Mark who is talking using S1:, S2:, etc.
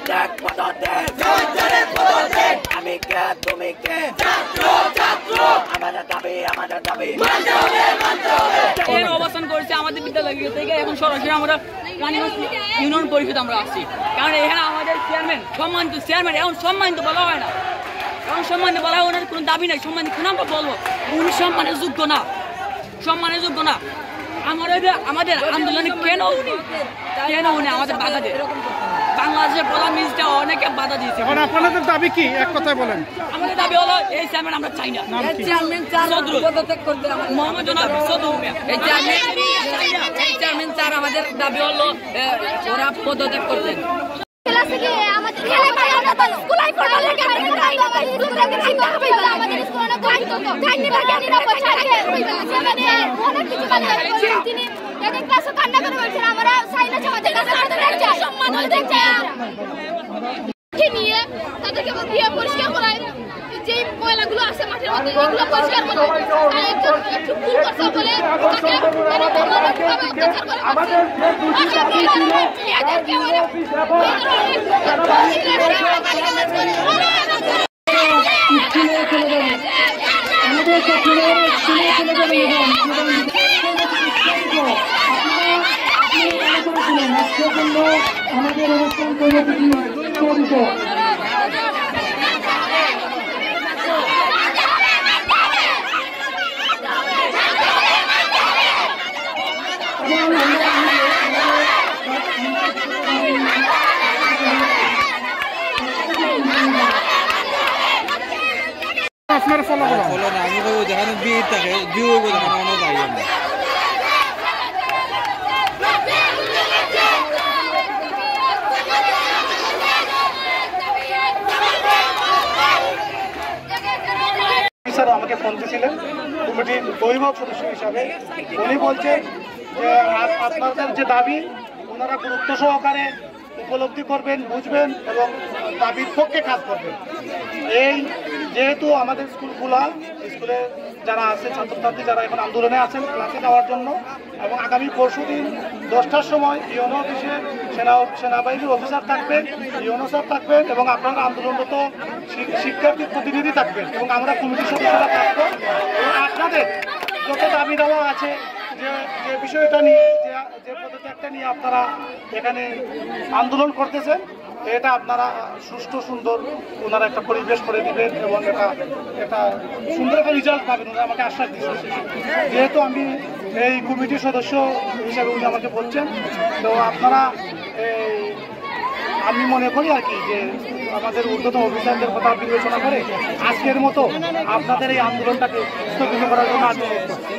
S1: পদত্যাগ পদত্যাগ আমি কে তুমি কে আমাদের দাবি
S2: অবস্থান করেছে আমাদের বিদ্যালয় থেকে। এখন সরাসরি আমরা রানীগঞ্জ ইউনিয়ন পরিষদ আমরা আসছি, কারণ এখানে আমাদের চেয়ারম্যান সম্মানিত চেয়ারম্যান এখন সম্মানিত বলা হয় না, এখন সম্মানিত বলা হয় ওনার কোনো দাবি নাই, সম্মানিত কেন আমরা বলবো উনি সম্মানের যোগ্য না, সম্মানের যোগ্য না। আমাদের আন্দোলনে কেন উনি আমাদের বাধা দেয়? বাংলাদেশের প্রধান মিনিস্টার অনেকে বাধা দিয়েছে।
S3: এখন আপনাদের দাবি কি এক কথায় বলেন?
S2: আমাদের দাবি হলো এই চেয়ারম্যান আমরা চাই না, মোহাম্মদ জনাব সদর এই চেয়ারম্যান স্যার আমাদের দাবি হলো ওরা পদত্যাগ করতেন।
S4: নিয়ে তাদেরকে পরিষ্কার করায়, যে ময়লাগুলো আছে মাঠের মধ্যে এগুলো পরিষ্কার করে একটু ভুল করছে বলে
S5: আমাদের অনুষ্ঠান কর্মসূচি চলিত।
S3: আপনার ফলো না
S6: আমি তো যেখানে বিয়ে থাকে বিয়ে হইব যেখানে অনেক যাই আমি
S3: স্যার আমাকে ফোন দিয়েছিলেন কমিটির দৈবক সদস্য হিসাবে। উনি বলছেন যে আপনাদের যে দাবি ওনারা গুরুত্ব সহকারে উপলব্ধি করবেন, বুঝবেন এবং দাবির পক্ষে কাজ করবেন। এই যেহেতু আমাদের স্কুলে যারা আছে ছাত্রছাত্রী যারা এখন আন্দোলনে আছেন ক্লাসে যাওয়ার জন্য, এবং আগামী পরশুদিন 10টার সময় ইউনো অফিসে সেনাবাহিনীর অফিসার থাকবেন, ইউনো স্যার থাকবেন এবং আপনারা আন্দোলনরত শিক্ষার্থীর প্রতিনিধি থাকবেন এবং আমরা কমিটির সদস্যরা থাকবো। এবং আপনাদের যত দাবি দেওয়া আছে যে বিষয়টা নিয়ে যে পদত্যাগটা নিয়ে আপনারা এখানে আন্দোলন করতেছেন, এটা আপনারা সুষ্ঠু সুন্দর ওনারা একটা পরিবেশ করে দিবেন এবং এটা সুন্দর একটা রেজাল্ট পাবেন ওনারা আমাকে আশ্বাস দিচ্ছেন। যেহেতু আমি এই কমিটির সদস্য হিসাবে উনি আমাকে বলছেন, তো আপনারা আমি মনে করি আর কি যে আমাদের ঊর্ধ্বতন অফিসারদের কথা বিবেচনা করে আজকের মতো আপনাদের এই আন্দোলনটাকে স্থগিত করার জন্য আন্দোলন করছি।